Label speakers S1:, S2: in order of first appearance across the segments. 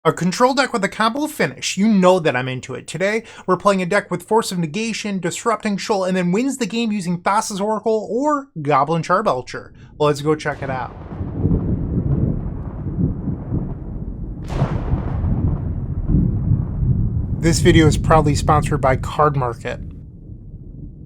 S1: A control deck with a combo finish. You know that I'm into it. Today, we're playing a deck with Force of Negation, Disrupting Shoal, and then wins the game using Thassa's Oracle or Goblin Charbelcher. Well, let's go check it out. This video is proudly sponsored by Card Market.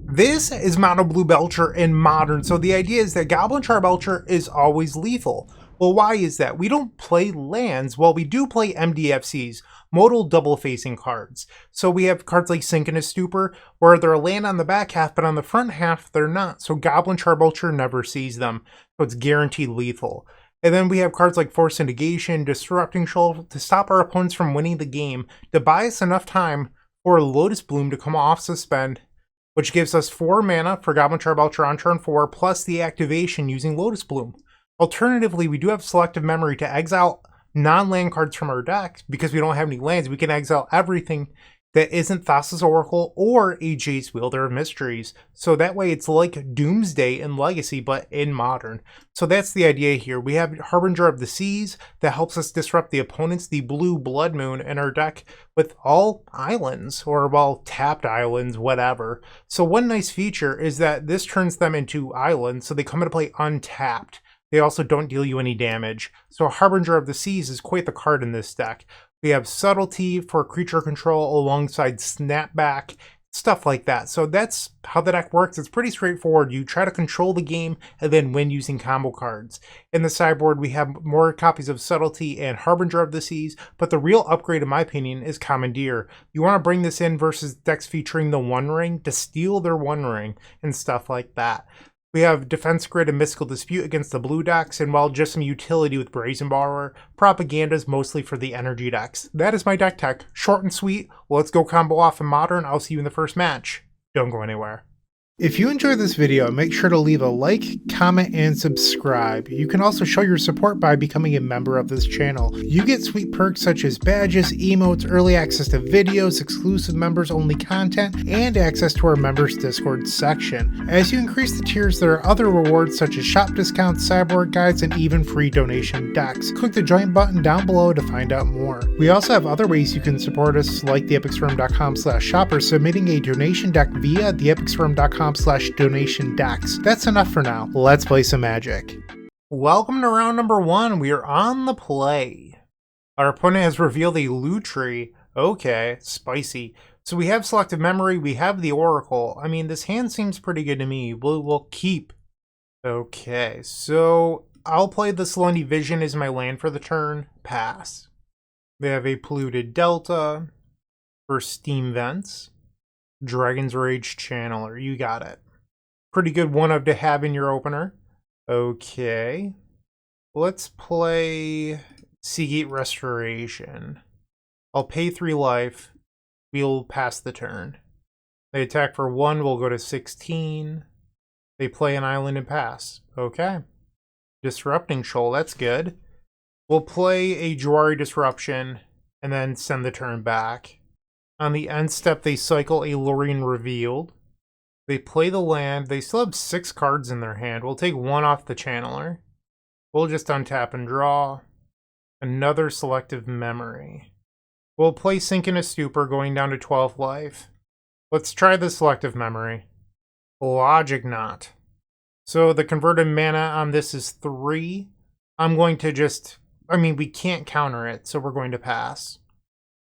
S1: This is Mono-Blue Belcher in Modern, so the idea is that Goblin Charbelcher is always lethal. Well, why is that? We don't play lands. Well, we do play MDFCs, Modal Double-Faced Cards. So we have cards like Sink in a Stupor, where they're a land on the back half, but on the front half, they're not. So Goblin Charbelcher never sees them, so it's guaranteed lethal. And then we have cards like Force of Negation, Disrupting Shoal, to stop our opponents from winning the game, to buy us enough time for Lotus Bloom to come off suspend, which gives us 4 mana for Goblin Charbelcher on turn 4, plus the activation using Lotus Bloom. Alternatively, we do have Selective Memory to exile non-land cards from our deck. Because we don't have any lands, we can exile everything that isn't Thassa's Oracle or a Jace Wielder of Mysteries. So that way it's like Doomsday in Legacy, but in Modern. So that's the idea here. We have Harbinger of the Seas that helps us disrupt the opponents, the blue Blood Moon in our deck with all islands, or well, tapped islands, whatever. So one nice feature is that this turns them into islands, so they come into play untapped. They also don't deal you any damage. So Harbinger of the Seas is quite the card in this deck. We have Subtlety for creature control alongside Snapback, stuff like that. So that's how the deck works. It's pretty straightforward. You try to control the game and then win using combo cards. In the sideboard, we have more copies of Subtlety and Harbinger of the Seas, but the real upgrade, in my opinion, is Commandeer. You want to bring this in versus decks featuring the One Ring to steal their One Ring and stuff like that. We have Defense Grid and Mystical Dispute against the blue decks, and while just some utility with Brazen Borrower, Propaganda is mostly for the energy decks. That is my deck tech. Short and sweet. Well, let's go combo off in Modern. I'll see you in the first match. Don't go anywhere. If you enjoyed this video, make sure to leave a like, comment, and subscribe. You can also show your support by becoming a member of this channel. You get sweet perks such as badges, emotes, early access to videos, exclusive members-only content, and access to our members Discord section. As you increase the tiers, there are other rewards such as shop discounts, sideboard guides, and even free donation decks. Click the join button down below to find out more. We also have other ways you can support us, like theepicstorm.com/shop or submitting a donation deck via theepicstorm.com/donation decks. That's enough for now. Let's play some Magic. Welcome to round number 1. We are on the play. Our opponent has revealed a Lutri. Okay, spicy. So we have Selective Memory, we have the Oracle. I mean, this hand seems pretty good to me. We'll keep. Okay, so I'll play the Selene Vision as my land for the turn. Pass. We have a Polluted Delta for Steam Vents. Dragon's Rage Channeler, you got it. Pretty good one of to have in your opener. Okay. Let's play Seagate Restoration. I'll pay 3 life. We'll pass the turn. They attack for 1, we'll go to 16. They play an island and pass. Okay. Disrupting Shoal, that's good. We'll play a Jwari Disruption and then send the turn back. On the end step, they cycle a Lorien Revealed. They play the land. They still have 6 cards in their hand. We'll take 1 off the Channeler. We'll just untap and draw. Another Selective Memory. We'll play Sink in a Stupor, going down to 12 life. Let's try the Selective Memory. Logic Knot. So the converted mana on this is 3. I'm going to just... I mean, we can't counter it, so we're going to pass.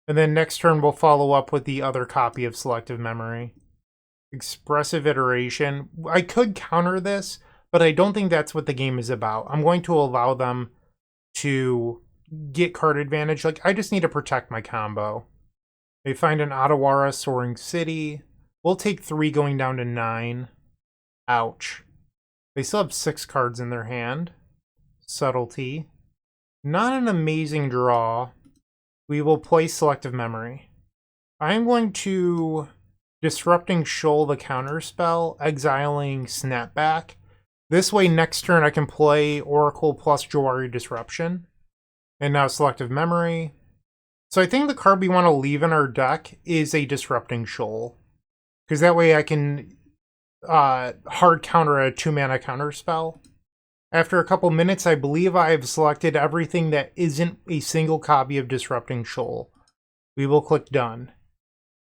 S1: And then next turn, we'll follow up with the other copy of Selective Memory. Expressive Iteration. I could counter this, but I don't think that's what the game is about. I'm going to allow them to get card advantage. Like, I just need to protect my combo. They find an Otawara Soaring City. We'll take 3 going down to 9. Ouch. They still have 6 cards in their hand. Subtlety. Not an amazing draw. We will play Selective Memory. I'm going to Disrupting Shoal the counter spell, exiling Snapback. This way next turn I can play Oracle plus Jwari Disruption. And now Selective Memory. So I think the card we want to leave in our deck is a Disrupting Shoal. Because that way I can hard counter a 2-mana counter spell. After a couple minutes, I believe I have selected everything that isn't a single copy of Disrupting Shoal. We will click Done.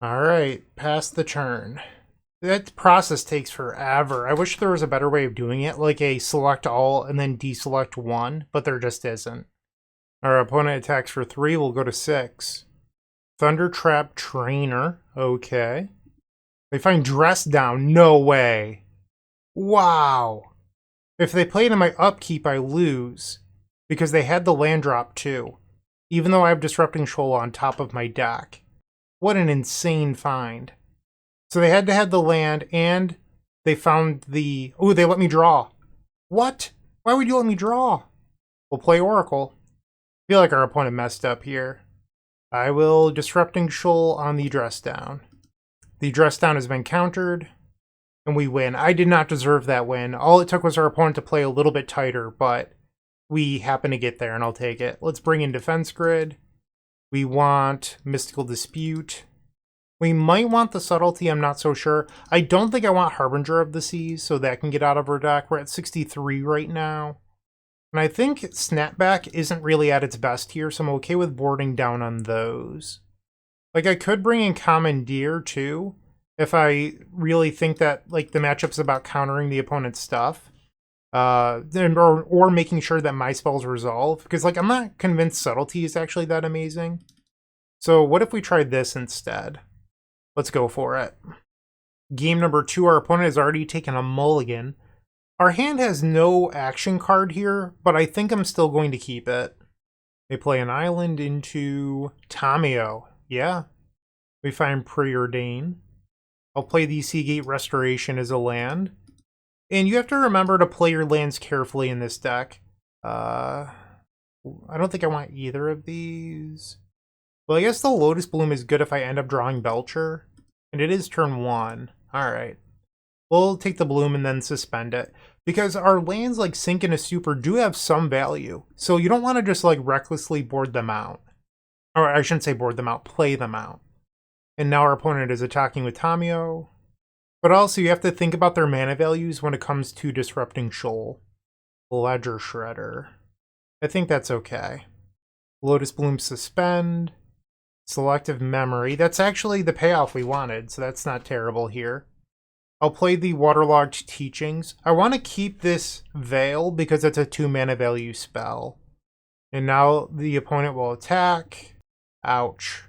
S1: Alright, pass the turn. That process takes forever. I wish there was a better way of doing it, like a select all and then deselect one, but there just isn't. Our opponent attacks for 3, we'll go to 6. Thunder Trap Trainer, okay. They find Dress Down, no way. Wow. If they play it in my upkeep, I lose, because they had the land drop too, even though I have Disrupting Shoal on top of my deck. What an insane find. So they had to have the land, and they found the... Ooh, they let me draw. What? Why would you let me draw? We'll play Oracle. I feel like our opponent messed up here. I will Disrupting Shoal on the Dress Down. The Dress Down has been countered, and we win. I did not deserve that win. All it took was our opponent to play a little bit tighter, but we happen to get there, and I'll take it. Let's bring in Defense Grid. We want Mystical Dispute. We might want the Subtlety, I'm not so sure. I don't think I want Harbinger of the Seas, so that can get out of our deck. We're at 63 right now. And I think Snapback isn't really at its best here, so I'm okay with boarding down on those. Like, I could bring in Commandeer, too, if I really think that, like, the matchup's about countering the opponent's stuff. Or making sure that my spells resolve. Because, like, I'm not convinced Subtlety is actually that amazing. So what if we tried this instead? Let's go for it. Game number 2, our opponent has already taken a mulligan. Our hand has no action card here, but I think I'm still going to keep it. They play an island into Tamiyo. Yeah. We find Preordain. I'll play the Seagate Restoration as a land. And you have to remember to play your lands carefully in this deck. I don't think I want either of these. Well, I guess the Lotus Bloom is good if I end up drawing Belcher. And it is turn 1. Alright. We'll take the Bloom and then suspend it. Because our lands like Sink into Stupor do have some value. So you don't want to just like recklessly board them out. Or I shouldn't say board them out, play them out. And now our opponent is attacking with Tamiyo. But also you have to think about their mana values when it comes to Disrupting Shoal. Ledger Shredder. I think that's okay. Lotus Bloom suspend. Selective Memory. That's actually the payoff we wanted, so that's not terrible here. I'll play the Waterlogged Teachings. I want to keep this Veil because it's a 2 mana value spell. And now the opponent will attack. Ouch.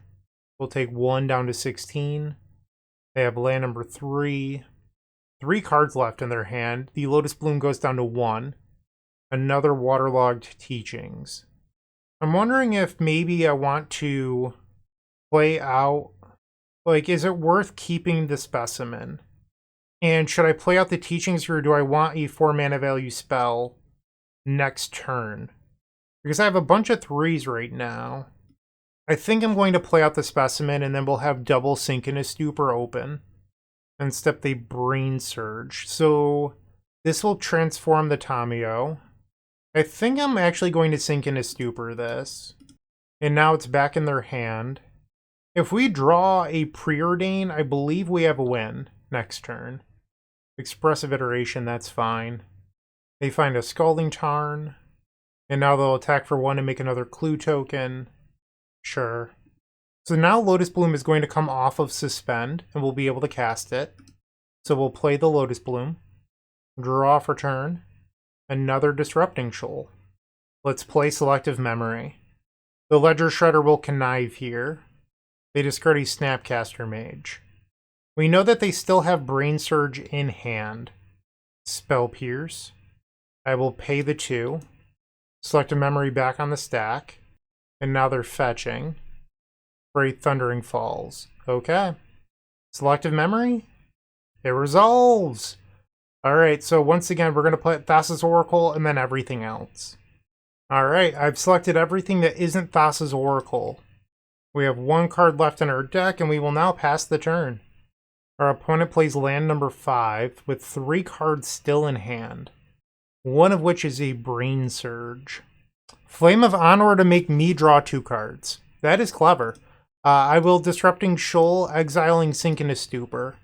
S1: We'll take 1 down to 16. They have land number 3. 3 cards left in their hand. The Lotus Bloom goes down to 1. Another Waterlogged Teachings. I'm wondering if maybe I want to play out, like, is it worth keeping the Specimen? And should I play out the Teachings or do I want a 4 mana value spell next turn? Because I have a bunch of 3s right now. I think I'm going to play out the Specimen and then we'll have double Sink into Stupor open. And step the Brain Surge. So this will transform the Tamiyo. I think I'm actually going to Sink into Stupor this. And now it's back in their hand. If we draw a Preordain, I believe we have a win next turn. Expressive Iteration, that's fine. They find a Scalding Tarn. And now they'll attack for 1 and make another Clue token. Sure. So now Lotus Bloom is going to come off of Suspend, and we'll be able to cast it. So we'll play the Lotus Bloom. Draw for turn. Another Disrupting Shoal. Let's play Selective Memory. The Ledger Shredder will connive here. They discard a Snapcaster Mage. We know that they still have Brain Surge in hand. Spell Pierce. I will pay the 2. Select a memory back on the stack. And now they're fetching. Great Thundering Falls. Okay. Selective Memory? It resolves! Alright, so once again, we're going to play Thassa's Oracle and then everything else. Alright, I've selected everything that isn't Thassa's Oracle. We have 1 card left in our deck, and we will now pass the turn. Our opponent plays land number 5, with 3 cards still in hand. One of which is a Brain Surge. Flame of Honor to make me draw 2 cards. That is clever. I will Disrupting Shoal, exiling Sink into Stupor.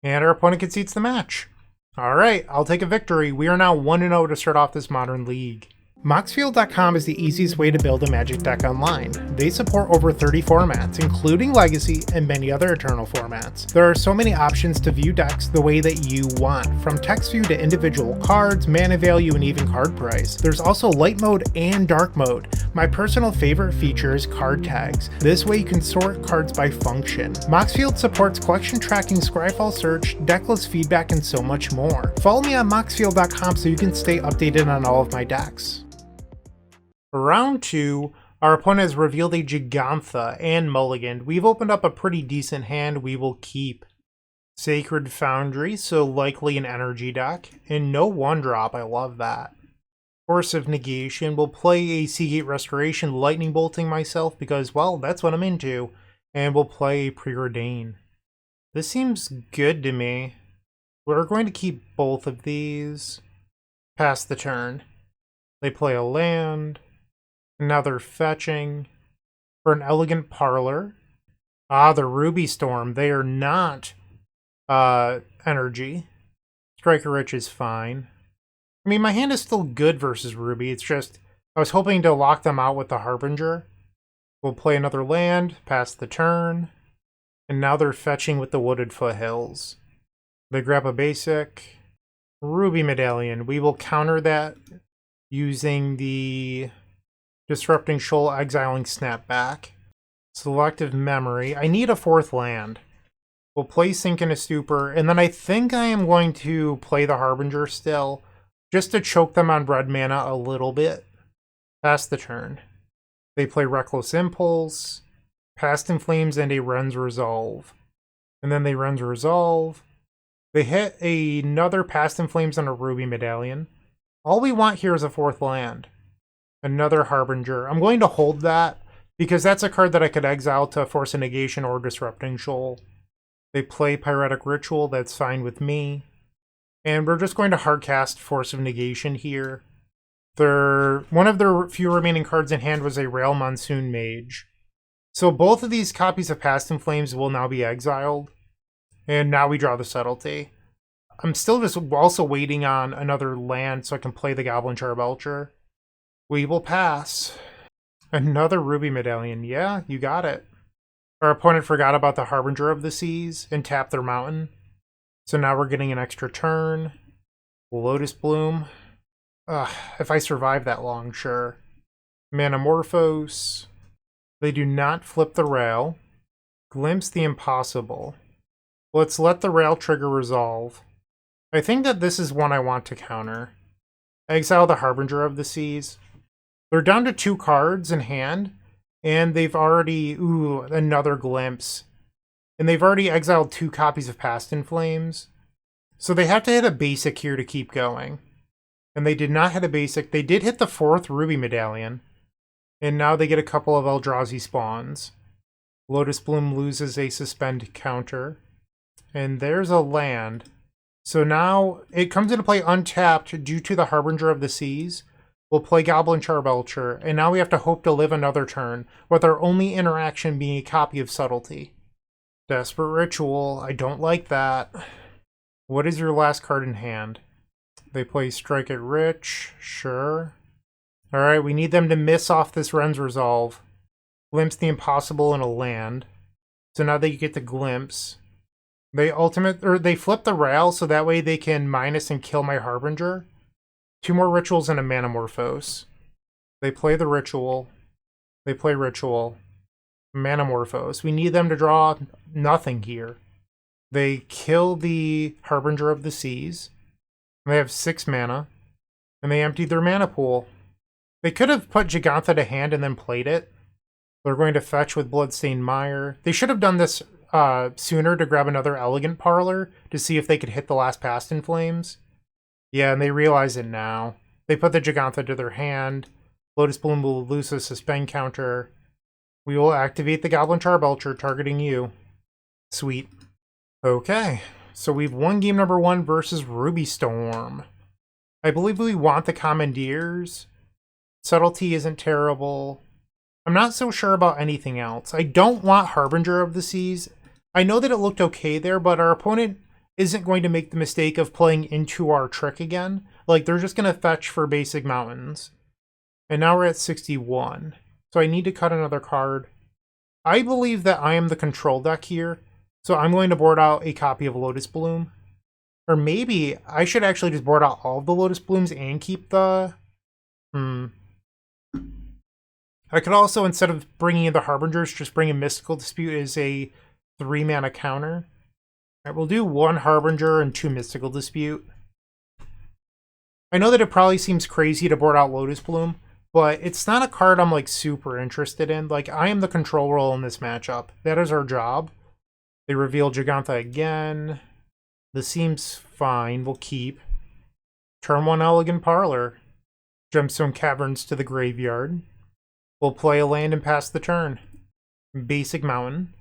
S1: And our opponent concedes the match. Alright, I'll take a victory. We are now 1-0 to start off this Modern League. Moxfield.com is the easiest way to build a Magic deck online. They support over 30 formats, including Legacy and many other Eternal formats. There are so many options to view decks the way that you want, from text view to individual cards, mana value, and even card price. There's also light mode and dark mode. My personal favorite feature is card tags. This way you can sort cards by function. Moxfield supports collection tracking, scryfall search, decklist feedback, and so much more. Follow me on Moxfield.com so you can stay updated on all of my decks. For round 2, our opponent has revealed a Gigantha and mulliganed. We've opened up a pretty decent hand we will keep. Sacred Foundry, so likely an energy deck. And no 1-drop, I love that. Force of Negation, we'll play a Seagate Restoration, lightning bolting myself because, well, that's what I'm into. And we'll play Preordain. This seems good to me. We're going to keep both of these. Pass the turn. They play a land. Now they're fetching for an Elegant Parlor. Ah, the Ruby Storm. They are not energy. Striker Rich is fine. I mean, my hand is still good versus Ruby. It's just, I was hoping to lock them out with the Harbinger. We'll play another land, pass the turn. And now they're fetching with the Wooded Foothills. They grab a basic. Ruby Medallion. We will counter that using the Disrupting Shoal, exiling Snapback. Selective Memory. I need a 4th land. We'll play Sink in a Stupor, and then I think I am going to play the Harbinger still, just to choke them on red mana a little bit. Pass the turn. They play Reckless Impulse, Past in Flames, and a Ren's Resolve. And then they Ren's Resolve. They hit another Past in Flames and a Ruby Medallion. All we want here is a 4th land. Another Harbinger. I'm going to hold that because that's a card that I could exile to force a negation or Disrupting Shoal. They play Pyretic Ritual. That's fine with me. And we're just going to hardcast Force of Negation here. One of their few remaining cards in hand was a Rail Monsoon Mage. So both of these copies of Past in Flames will now be exiled. And now we draw the Subtlety. I'm still just also waiting on another land so I can play the Goblin Charbelcher. We will pass. Another Ruby Medallion. Yeah, you got it. Our opponent forgot about the Harbinger of the Seas and tapped their mountain. So now we're getting an extra turn. Lotus Bloom. If I survive that long, sure. Manamorphose. They do not flip the rail. Glimpse the Impossible. Let's let the rail trigger resolve. I think that this is one I want to counter. Exile the Harbinger of the Seas. They're down to 2 cards in hand, and they've already... Ooh, another Glimpse. And they've already exiled 2 copies of Past in Flames. So they have to hit a basic here to keep going. And they did not hit a basic. They did hit the 4th Ruby Medallion. And now they get a couple of Eldrazi spawns. Lotus Bloom loses a suspend counter. And there's a land. So now it comes into play untapped due to the Harbinger of the Seas. We'll play Goblin Charbelcher, and now we have to hope to live another turn, with our only interaction being a copy of Subtlety. Desperate Ritual, I don't like that. What is your last card in hand? They play Strike It Rich, sure. Alright, we need them to miss off this Ren's Resolve. Glimpse the Impossible in a land. So now they get the Glimpse. They flip the rail so that way they can minus and kill my Harbinger. 2 more Rituals and a Manamorphose. They play the Ritual. They play Ritual. Manamorphose. We need them to draw nothing here. They kill the Harbinger of the Seas. They have 6 mana. And they emptied their mana pool. They could have put Gigantha to hand and then played it. They're going to fetch with Bloodstained Mire. They should have done this sooner to grab another Elegant Parlor to see if they could hit the last Past in Flames. Yeah, and they realize it now. They put the Gigantha to their hand. Lotus Bloom will lose a suspend counter. We will activate the Goblin Charbelcher, targeting you. Sweet. Okay, so we've won game number 1 versus Ruby Storm. I believe we want the Commandeers. Subtlety isn't terrible. I'm not so sure about anything else. I don't want Harbinger of the Seas. I know that it looked okay there, but our opponent isn't going to make the mistake of playing into our trick again. Like, they're just going to fetch for basic mountains. And now we're at 61. So I need to cut another card. I believe that I am the control deck here, so I'm going to board out a copy of Lotus Bloom. Or maybe I should actually just board out all of the Lotus Blooms and keep the... I could also, instead of bringing in the Harbingers, just bring in Mystical Dispute as a 3-mana counter. Alright, we'll do 1 Harbinger and 2 Mystical Dispute. I know that it probably seems crazy to board out Lotus Bloom, but it's not a card I'm, like, super interested in. Like, I am the control role in this matchup. That is our job. They reveal Jegantha again. This seems fine. We'll keep. Turn 1 Elegant Parlor. Gemstone Caverns to the graveyard. We'll play a land and pass the turn. Basic Mountain.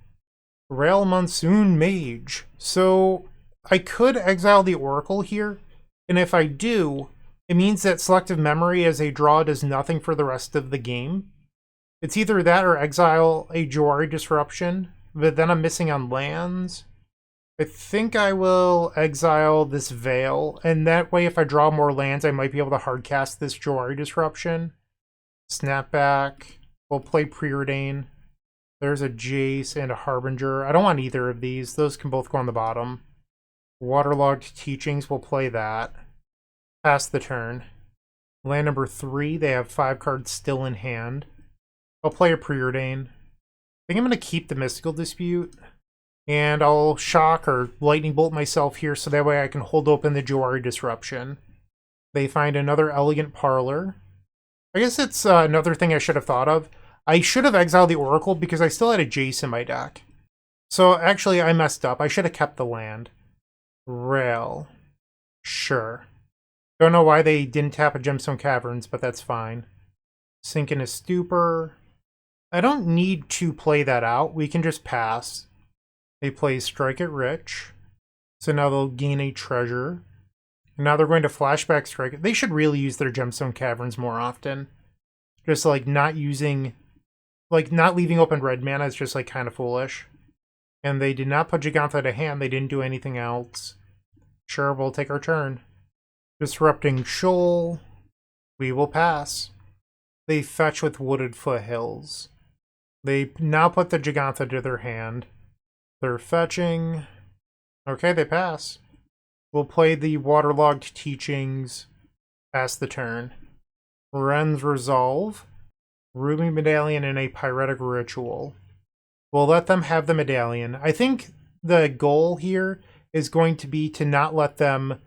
S1: Rail Monsoon Mage. So, I could exile the Oracle here, and if I do, it means that Selective Memory as a draw does nothing for the rest of the game. It's either that or exile a Jawari Disruption, but then I'm missing on lands. I think I will exile this Veil, and that way if I draw more lands, I might be able to hardcast this Jawari Disruption. Snapback. We'll play Preordain. There's a Jace and a Harbinger. I don't want either of these. Those can both go on the bottom. Waterlogged Teachings. We'll play that. Pass the turn. Land number 3. They have 5 cards still in hand. I'll play a Preordain. I think I'm going to keep the Mystical Dispute. And I'll Shock or Lightning Bolt myself here so that way I can hold open the Jawari Disruption. They find another Elegant Parlor. I guess it's another thing I should have thought of. I should have exiled the Oracle because I still had a Jace in my deck. So actually I messed up. I should have kept the land. Rail. Sure. Don't know why they didn't tap a Gemstone Caverns, but that's fine. Sink in a Stupor. I don't need to play that out. We can just pass. They play Strike It Rich. So now they'll gain a treasure. And now they're going to Flashback Strike It. They should really use their Gemstone Caverns more often. Just like not using... Like, not leaving open red mana is just, like, kind of foolish. And they did not put Jegantha to hand. They didn't do anything else. Sure, we'll take our turn. Disrupting Shoal. We will pass. They fetch with Wooded Foothills. They now put the Jegantha to their hand. They're fetching. Okay, they pass. We'll play the Waterlogged Teachings. Pass the turn. Ren's Resolve. Ruby Medallion and a Pyretic Ritual. We'll let them have the Medallion. I think the goal here is going to be to not let them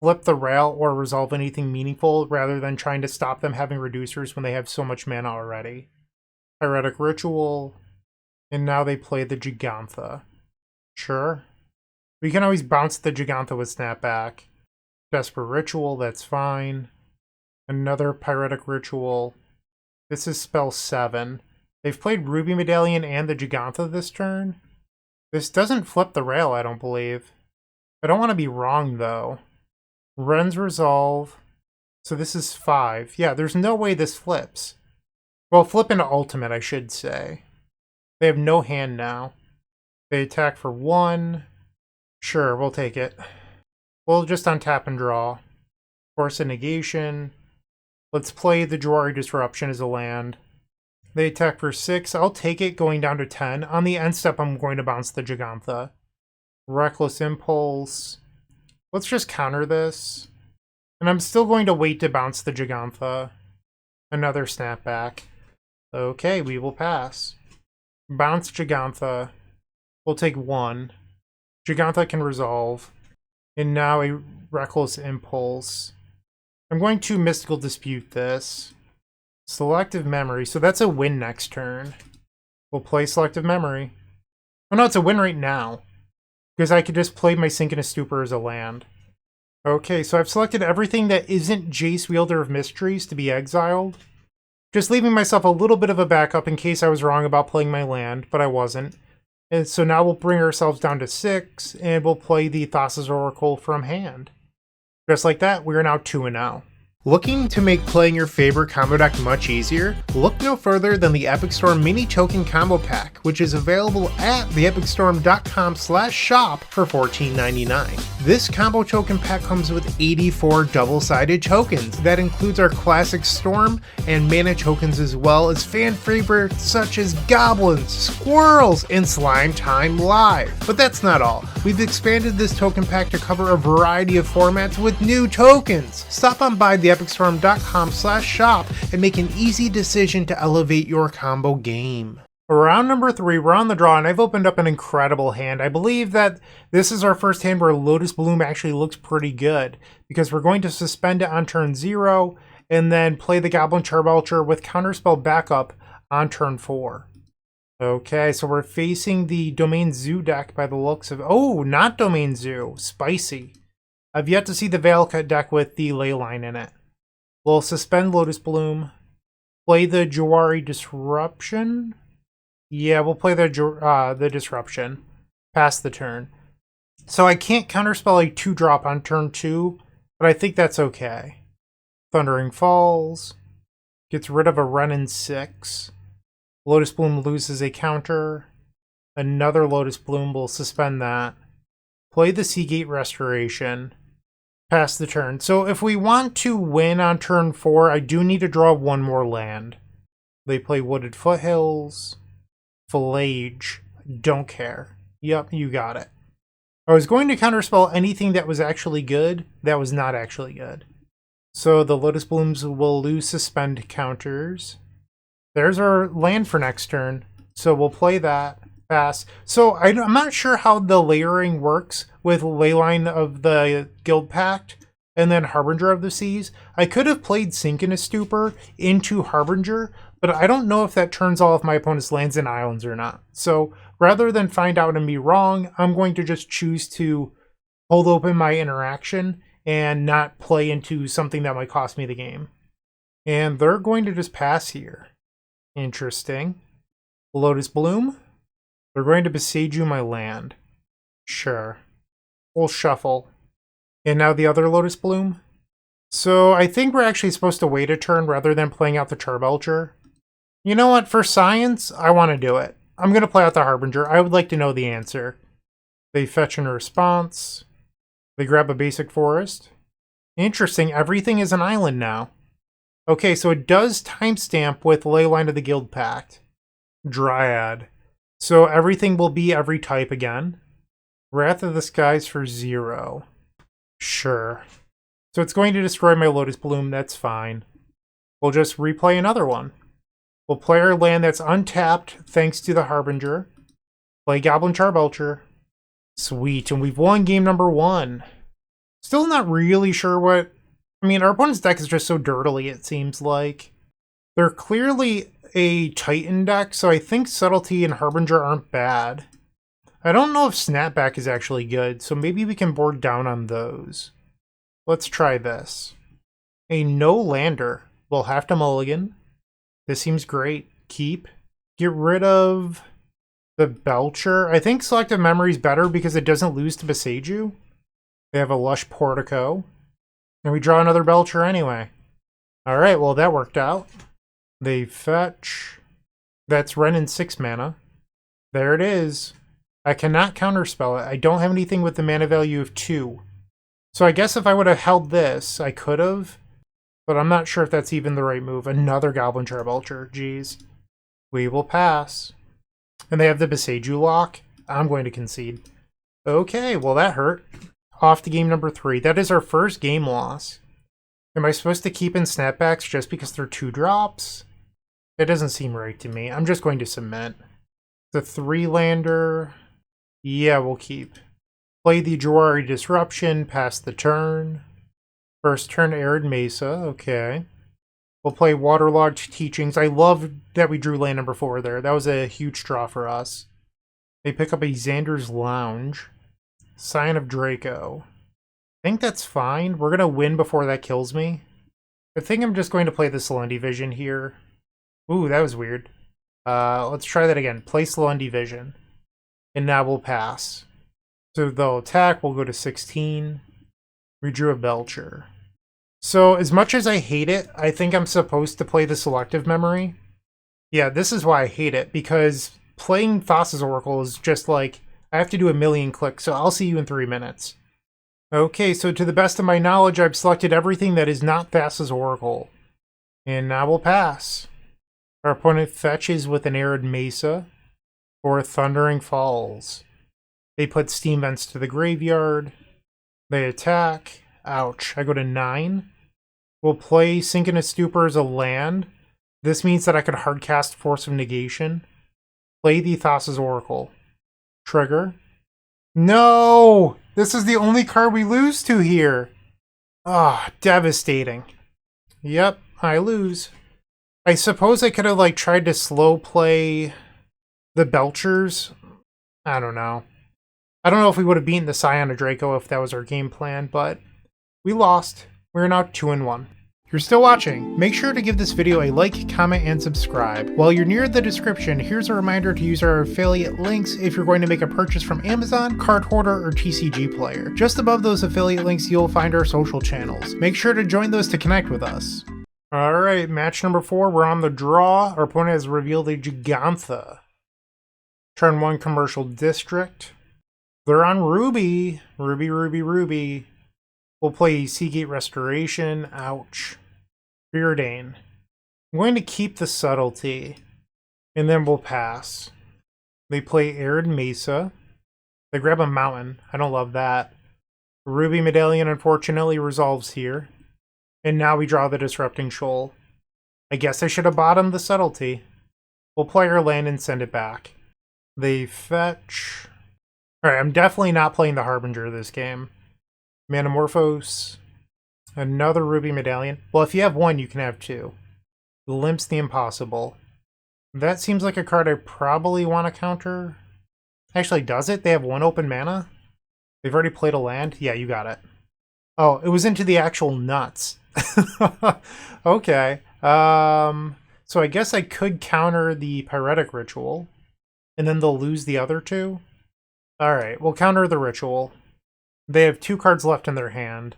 S1: flip the rail or resolve anything meaningful rather than trying to stop them having reducers when they have so much mana already. Pyretic Ritual. And now they play the Jegantha. Sure. We can always bounce the Jegantha with Snapback. Desperate Ritual, that's fine. Another Pyretic Ritual. This is spell 7. They've played Ruby Medallion and the Jegantha this turn. This doesn't flip the rail, I don't believe. I don't want to be wrong, though. Ren's Resolve. So this is 5. Yeah, there's no way this flips. Well, flip into Ultimate, I should say. They have no hand now. They attack for 1. Sure, we'll take it. We'll just untap and draw. Force a Negation. Let's play the Jawari Disruption as a land. They attack for 6. I'll take it going down to 10. On the end step, I'm going to bounce the Jegantha. Reckless Impulse. Let's just counter this. And I'm still going to wait to bounce the Jegantha. Another Snapback. Okay, we will pass. Bounce Jegantha. We'll take 1. Jegantha can resolve. And now a Reckless Impulse. I'm going to Mystical Dispute this. Selective Memory. So that's a win next turn. We'll play Selective Memory. Oh no, it's a win right now. Because I could just play my Sink in a Stupor as a land. Okay, so I've selected everything that isn't Jace Wielder of Mysteries to be exiled. Just leaving myself a little bit of a backup in case I was wrong about playing my land, but I wasn't. And so now we'll bring ourselves down to 6, and we'll play the Thassa's Oracle from hand. Just like that, we are now 2-0. Looking to make playing your favorite combo deck much easier? Look no further than the Epic Storm Mini Token Combo Pack, which is available at theepicstorm.com/shop for $14.99. This combo token pack comes with 84 double-sided tokens. That includes our classic Storm and mana tokens, as well as fan favorites such as Goblins, Squirrels, and Slime Time Live. But that's not all. We've expanded this token pack to cover a variety of formats with new tokens. Stop on by theepicstorm.com/shop and make an easy decision to elevate your combo game. Round number 3, we're on the draw, and I've opened up an incredible hand. I believe that this is our first hand where Lotus Bloom actually looks pretty good, because we're going to suspend it on turn 0, and then play the Goblin Charbelcher with Counterspell backup on turn 4. Okay, so we're facing the Domain Zoo deck by the looks of... Oh, not Domain Zoo. Spicy. I've yet to see the Veilcut deck with the Leyline in it. We'll suspend Lotus Bloom. Play the Jawari Disruption. Yeah, we'll play the Disruption. Pass the turn. So I can't counterspell a 2-drop on turn 2, but I think that's okay. Thundering Falls. Gets rid of a Renin 6. Lotus Bloom loses a counter. Another Lotus Bloom will suspend that. Play the Seagate Restoration. Pass the turn. So if we want to win on turn 4, I do need to draw one more land. They play Wooded Foothills. Fillage. Don't care. Yep, you got it. I was going to counterspell anything that was actually good. That was not actually good. So the Lotus Blooms will lose suspend counters. There's our land for next turn. So we'll play that. Pass. So I'm not sure how the layering works with Leyline of the Guild Pact and then Harbinger of the Seas. I could have played Sink in a Stupor into Harbinger, but I don't know if that turns all of my opponent's lands and islands or not. So rather than find out and be wrong, I'm going to just choose to hold open my interaction and not play into something that might cost me the game. And they're going to just pass here. Interesting. Lotus Bloom. They're going to Beseiju my land. Sure. We'll shuffle. And now the other Lotus Bloom. So I think we're actually supposed to wait a turn rather than playing out the Charbelcher. You know what? For science, I want to do it. I'm going to play out the Harbinger. I would like to know the answer. They fetch in response. They grab a basic forest. Interesting. Everything is an island now. Okay, so it does timestamp with Leyline of the Guild Pact. Dryad. So everything will be every type again. Wrath of the Skies for 0. Sure. So it's going to destroy my Lotus Bloom, that's fine. We'll just replay another one. We'll play our land that's untapped thanks to the Harbinger. Play Goblin Charbelcher. Sweet, and we've won game number 1. Still not really sure what... I mean, our opponent's deck is just so dirtily, it seems like. They're clearly a Titan deck, so I think Subtlety and Harbinger aren't bad. I don't know if Snapback is actually good, so maybe we can board down on those. Let's try this. A no-lander. We'll have to mulligan. This seems great. Keep. Get rid of the Belcher. I think Selective Memory is better because it doesn't lose to Beseiju. They have a Lush Portico. And we draw another Belcher anyway. Alright, well that worked out. They fetch. That's Renin 6 mana. There it is. I cannot counterspell it. I don't have anything with the mana value of 2. So I guess if I would have held this, I could have. But I'm not sure if that's even the right move. Another Goblin Charbelcher. Jeez. We will pass. And they have the Beseiju lock. I'm going to concede. Okay, well that hurt. Off to game number 3. That is our first game loss. Am I supposed to keep in snapbacks just because they're 2-drops? It doesn't seem right to me. I'm just going to submit. The 3-lander. Yeah, we'll keep. Play the Jawari Disruption. Pass the turn. First turn, Arid Mesa. Okay. We'll play Waterlogged Teachings. I love that we drew land number 4 there. That was a huge draw for us. They pick up a Xander's Lounge. Sign of Draco. I think that's fine. We're going to win before that kills me. I think I'm just going to play the Selendi Vision here. Ooh, that was weird. Let's try that again. Play Selendi Vision. And now we'll pass. So they'll attack. We'll go to 16. We drew a Belcher. So as much as I hate it, I think I'm supposed to play the selective memory. Yeah, this is why I hate it, because playing Thassa's Oracle is just like, I have to do a million clicks, so I'll see you in 3 minutes. Okay, so to the best of my knowledge, I've selected everything that is not Thassa's Oracle. And now we'll pass. Our opponent fetches with an Arid Mesa or Thundering Falls. They put Steam Vents to the graveyard. They attack. Ouch. I go to 9. We'll play Synchronous Stupor as a land. This means that I could hardcast Force of Negation. Play the Thassa's Oracle. Trigger. No! This is the only card we lose to here. Ah, devastating. Yep, I lose. I suppose I could have like tried to slow play the Belchers. I don't know. I don't know if we would have beaten the Scion of Draco if that was our game plan, but we lost. We're now 2-1. If you're still watching, make sure to give this video a like, comment, and subscribe. While you're near the description, here's a reminder to use our affiliate links if you're going to make a purchase from Amazon, Card Hoarder, or TCG Player. Just above those affiliate links, you'll find our social channels. Make sure to join those to connect with us. Alright, match number 4, we're on the draw. Our opponent has revealed a Gigantha. Turn 1 Commercial District. They're on Ruby. Ruby. We'll play Seagate Restoration. Ouch. Preordain. I'm going to keep the Subtlety. And then we'll pass. They play Arid Mesa. They grab a Mountain. I don't love that. Ruby Medallion unfortunately resolves here. And now we draw the Disrupting Shoal. I guess I should have bottomed the Subtlety. We'll play our land and send it back. They fetch. Alright, I'm definitely not playing the Harbinger this game. Manamorphose. Another Ruby Medallion. Well, if you have 1, you can have 2. Glimpse the Impossible. That seems like a card I probably want to counter. Actually, does it? They have 1 open mana? They've already played a land? Yeah, you got it. Oh, it was into the actual nuts. Okay. So I guess I could counter the Pyretic Ritual. And then they'll lose the other 2? Alright, we'll counter the Ritual. They have 2 cards left in their hand.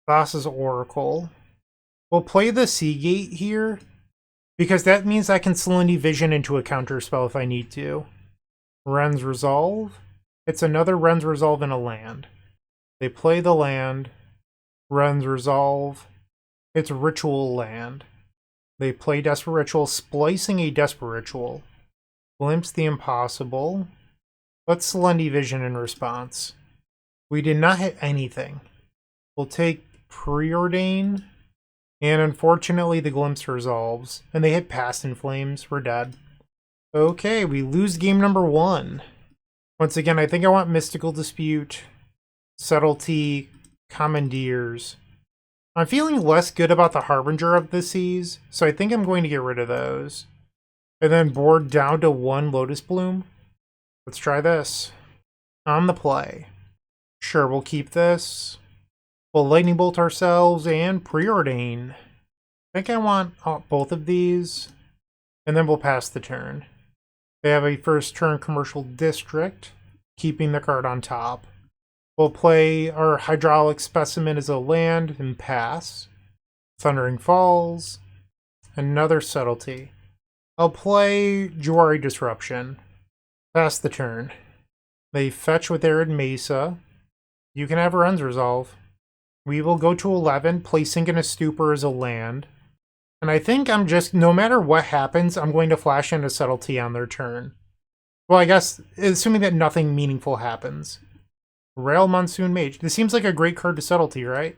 S1: Thassa's Oracle. We'll play the Seagate here, because that means I can Salinity Vision into a counter spell if I need to. Ren's Resolve. It's another Ren's Resolve in a land. They play the land. Ren's Resolve. It's Ritual land. They play Desperate Ritual, splicing a Desperate Ritual. Glimpse the Impossible. Let's Salinity Vision in response. We did not hit anything. We'll take Preordain. And unfortunately the Glimpse resolves. And they hit Past in Flames. We're dead. Okay, we lose game number 1. Once again, I think I want Mystical Dispute, Subtlety, Commandeers. I'm feeling less good about the Harbinger of the Seas, so I think I'm going to get rid of those. And then board down to 1 Lotus Bloom. Let's try this. On the play. Sure, we'll keep this. We'll Lightning Bolt ourselves and Preordain. I think I want both of these. And then we'll pass the turn. They have a first turn Commercial District, keeping the card on top. We'll play our Hydraulic Specimen as a land and pass. Thundering Falls. Another Subtlety. I'll play Jawari Disruption. Pass the turn. They fetch with Arid Mesa. You can have Ren's Resolve. We will go to 11, play Synchronous Stupor as a land. And I think I'm just, no matter what happens, I'm going to flash in a Subtlety on their turn. Well, I guess, assuming that nothing meaningful happens. Rail Monsoon Mage. This seems like a great card to Subtlety, right?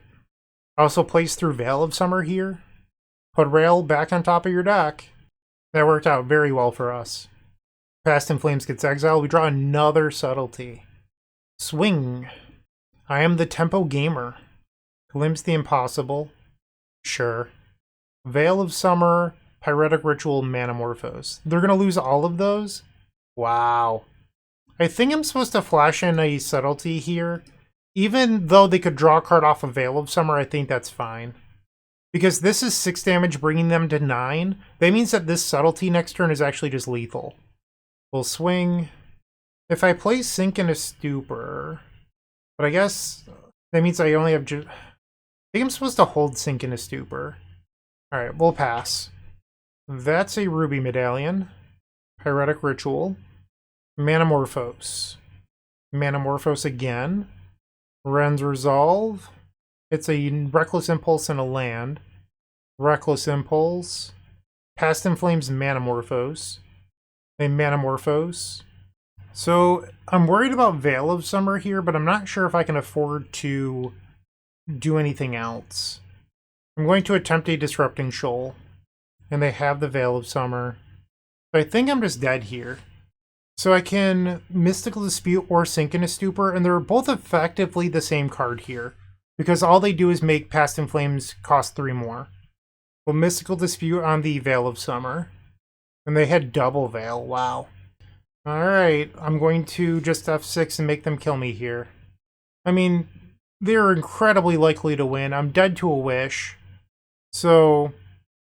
S1: Also plays through Veil of Summer here. Put Rail back on top of your deck. That worked out very well for us. Past in Flames gets exiled. We draw another Subtlety. Swing. I am the Tempo Gamer. Glimpse the Impossible. Sure. Veil of Summer, Pyretic Ritual, Manamorphose. They're going to lose all of those? Wow. I think I'm supposed to flash in a Subtlety here. Even though they could draw a card off of Veil of Summer, I think that's fine. Because this is 6 damage, bringing them to 9. That means that this Subtlety next turn is actually just lethal. We'll swing. If I play Synchronous Stupor... But I guess that means I only have... I think I'm supposed to hold Sink in a Stupor. Alright, we'll pass. That's a Ruby Medallion. Pyretic Ritual. Manamorphose. Manamorphose again. Ren's Resolve. It's a Reckless Impulse and a land. Reckless Impulse. Past in Flames Manamorphose. A Manamorphose. So, I'm worried about Veil of Summer here, but I'm not sure if I can afford to do anything else. I'm going to attempt a Disrupting Shoal. And they have the Veil of Summer. But I think I'm just dead here. So I can Mystical Dispute or Sink in a Stupor, and they're both effectively the same card here. Because all they do is make Past in Flames cost 3 more. Well, Mystical Dispute on the Veil of Summer. And they had double Veil, wow. Alright, I'm going to just F6 and make them kill me here. I mean, they're incredibly likely to win. I'm dead to a wish. So,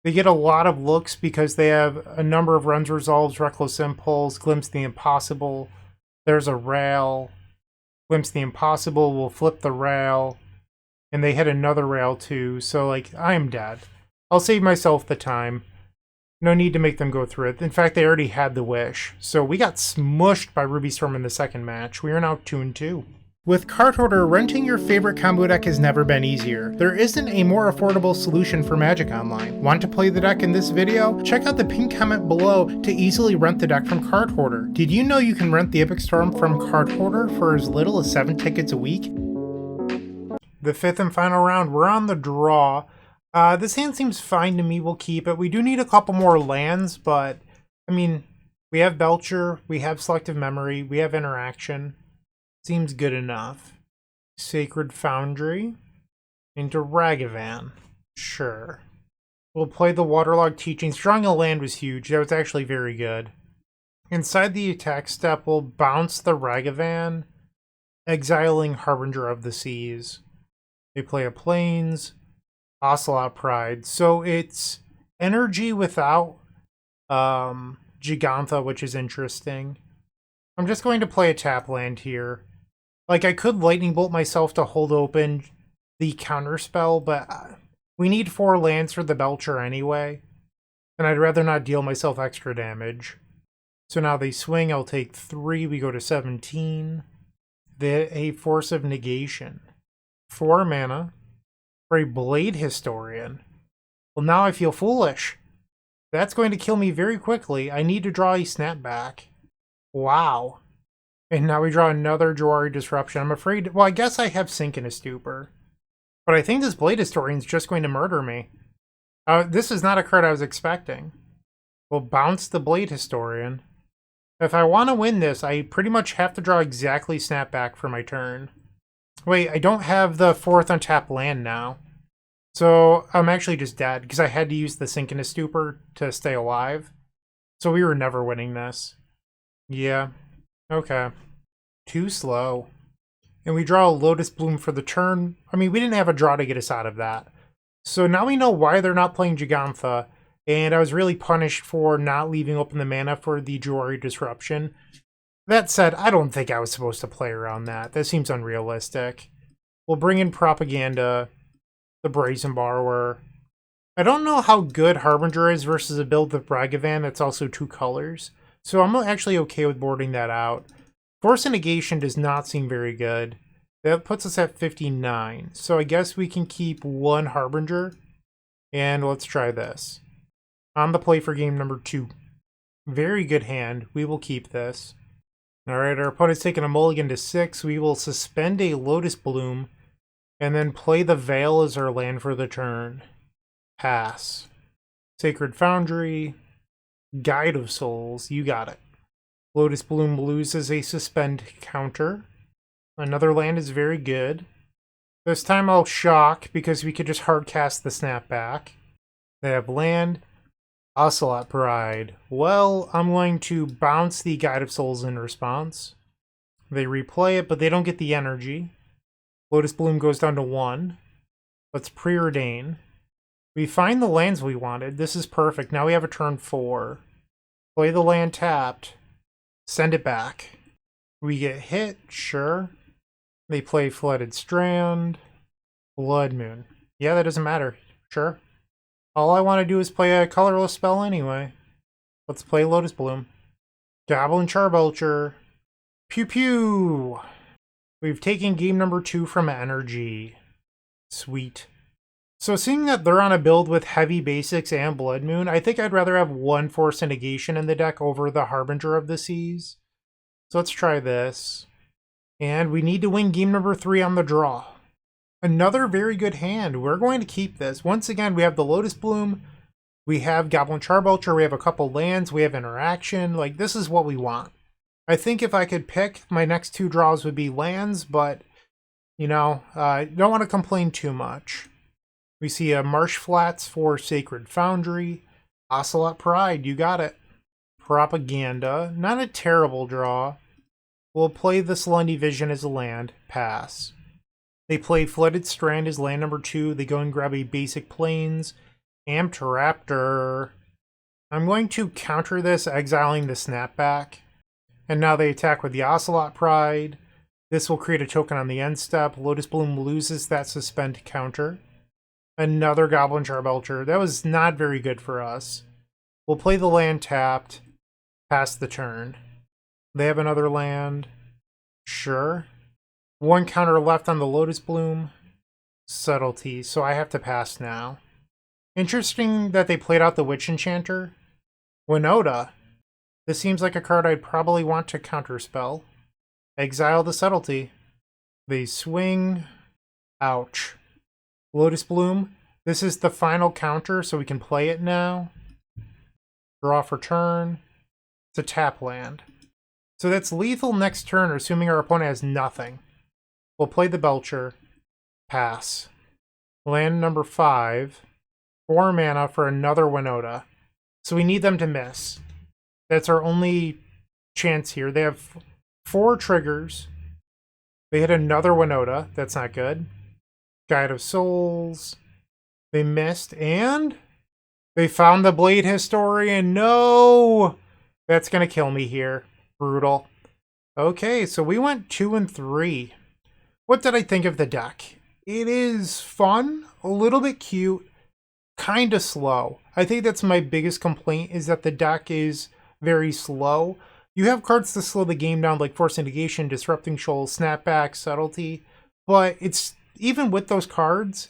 S1: they get a lot of looks because they have a number of Ren's Resolves, Reckless Impulse, Glimpse the Impossible. There's a Rail. Glimpse the Impossible will flip the Rail. And they hit another Rail too, so like, I am dead. I'll save myself the time. No need to make them go through it. In fact, they already had the wish. So we got smushed by Ruby Storm in the second match. We are now 2-2. With Card Hoarder, renting your favorite combo deck has never been easier. There isn't a more affordable solution for Magic Online. Want to play the deck in this video? Check out the pinned comment below to easily rent the deck from Card Hoarder. Did you know you can rent the Epic Storm from Card Hoarder for as little as 7 tickets a week? The fifth and final round, we're on the draw. This hand seems fine to me, we'll keep it. We do need a couple more lands, but, I mean, we have Belcher, we have Selective Memory, we have Interaction. Seems good enough. Sacred Foundry into Ragavan. Sure. We'll play the Waterlogged Teachings. Drawing a land was huge. That was actually very good. Inside the attack step, we'll bounce the Ragavan, exiling Harbinger of the Seas. They play a Plains, Ocelot Pride. So it's energy without Gigantha, which is interesting. I'm just going to play a tap land here. Like, I could Lightning Bolt myself to hold open the counterspell, but we need 4 lands for the Belcher anyway. And I'd rather not deal myself extra damage. So now they swing, I'll take 3, we go to 17. A Force of Negation. 4 mana. For a Blade Historian. Well, now I feel foolish. That's going to kill me very quickly. I need to draw a Snapback. Wow. And now we draw another Jawari Disruption. I'm afraid... Well, I guess I have Sink in a Stupor. But I think this Blade Historian's just going to murder me. This is not a card I was expecting. We'll bounce the Blade Historian. If I want to win this, I pretty much have to draw exactly Snapback for my turn. Wait, I don't have the 4th untapped land now. So I'm actually just dead, because I had to use the Sink in a Stupor to stay alive. So we were never winning this. Yeah. Okay. Too slow. And we draw a Lotus Bloom for the turn. I mean, we didn't have a draw to get us out of that. So now we know why they're not playing Gigantha. And I was really punished for not leaving open the mana for the Jawari Disruption. That said, I don't think I was supposed to play around that. That seems unrealistic. We'll bring in Propaganda, the Brazen Borrower. I don't know how good Harbinger is versus a build with Ragavan that's also 2 colors. So I'm actually okay with boarding that out. Force of Negation does not seem very good. That puts us at 59. So I guess we can keep 1 Harbinger. And let's try this. On the play for game number 2. Very good hand. We will keep this. Alright, our opponent's taking a mulligan to 6. We will suspend a Lotus Bloom. And then play the Veil as our land for the turn. Pass. Sacred Foundry. Guide of Souls, you got it. Lotus Bloom loses a suspend counter. Another land is very good. This time I'll shock because we could just hardcast the Snapback. They have land. Ocelot Pride. Well, I'm going to bounce the Guide of Souls in response. They replay it, but they don't get the energy. Lotus Bloom goes down to 1. Let's preordain. We find the lands we wanted. This is perfect. Now we have a turn 4. Play the land tapped. Send it back. We get hit, sure. They play Flooded Strand. Blood Moon. Yeah, that doesn't matter. Sure. All I want to do is play a colorless spell anyway. Let's play Lotus Bloom. Goblin Charbelcher. Pew pew! We've taken game number 2 from Energy. Sweet. So seeing that they're on a build with heavy basics and Blood Moon, I think I'd rather have one Force and Negation in the deck over the Harbinger of the Seas. So let's try this. And we need to win game number 3 on the draw. Another very good hand. We're going to keep this. Once again, we have the Lotus Bloom. We have Goblin Charbelcher. We have a couple lands. We have interaction. Like, this is what we want. I think if I could pick, my next 2 draws would be lands, but, you know, I don't want to complain too much. We see a Marsh Flats for Sacred Foundry. Ocelot Pride, you got it. Propaganda, not a terrible draw. We'll play the Lundy Vision as a land. Pass. They play Flooded Strand as land number 2. They go and grab a basic Plains. Amped Raptor. I'm going to counter this, exiling the Snapback. And now they attack with the Ocelot Pride. This will create a token on the end step. Lotus Bloom loses that suspend counter. Another Goblin Charbelcher. That was not very good for us. We'll play the land tapped. Pass the turn. They have another land. Sure. 1 counter left on the Lotus Bloom. Subtlety. So I have to pass now. Interesting that they played out the Witch Enchanter. Winota. This seems like a card I'd probably want to counterspell. Exile the Subtlety. They swing. Ouch. Lotus Bloom. This is the final counter, so we can play it now. Draw for turn. It's a tap land. So that's lethal next turn, assuming our opponent has nothing. We'll play the Belcher. Pass. Land number 5. 4 mana for another Winota. So we need them to miss. That's our only chance here. They have 4 triggers. They hit another Winota. That's not good. Guide of Souls. They missed, and they found the Blade Historian. No! That's going to kill me here. Brutal. Okay, so we went 2 and 3. What did I think of the deck? It is fun, a little bit cute, kind of slow. I think that's my biggest complaint, is that the deck is very slow. You have cards to slow the game down, like Force Negation, Disrupting Shoal, Snapback, Subtlety, but it's even with those cards,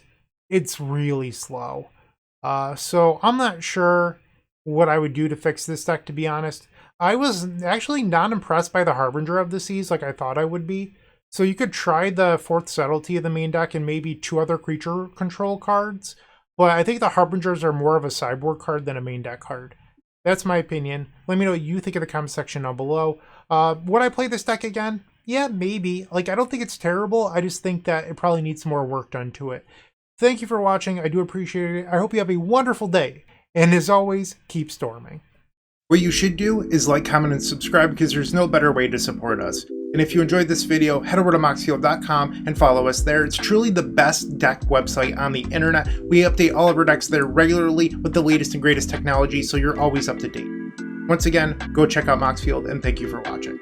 S1: it's really slow. So I'm not sure what I would do to fix this deck, to be honest. I was actually not impressed by the Harbinger of the Seas like I thought I would be. So you could try the 4th Subtlety of the main deck and maybe 2 other creature control cards, but I think the Harbingers are more of a sideboard card than a main deck card. That's my opinion. Let me know what you think in the comment section down below. Would I play this deck again? Yeah, maybe. Like, I don't think it's terrible. I just think that it probably needs more work done to it. Thank you for watching. I do appreciate it. I hope you have a wonderful day. And as always, keep storming. What you should do is like, comment, and subscribe, because there's no better way to support us. And if you enjoyed this video, head over to moxfield.com and follow us there. It's truly the best deck website on the internet. We update all of our decks there regularly with the latest and greatest technology, so you're always up to date. Once again, go check out Moxfield, and thank you for watching.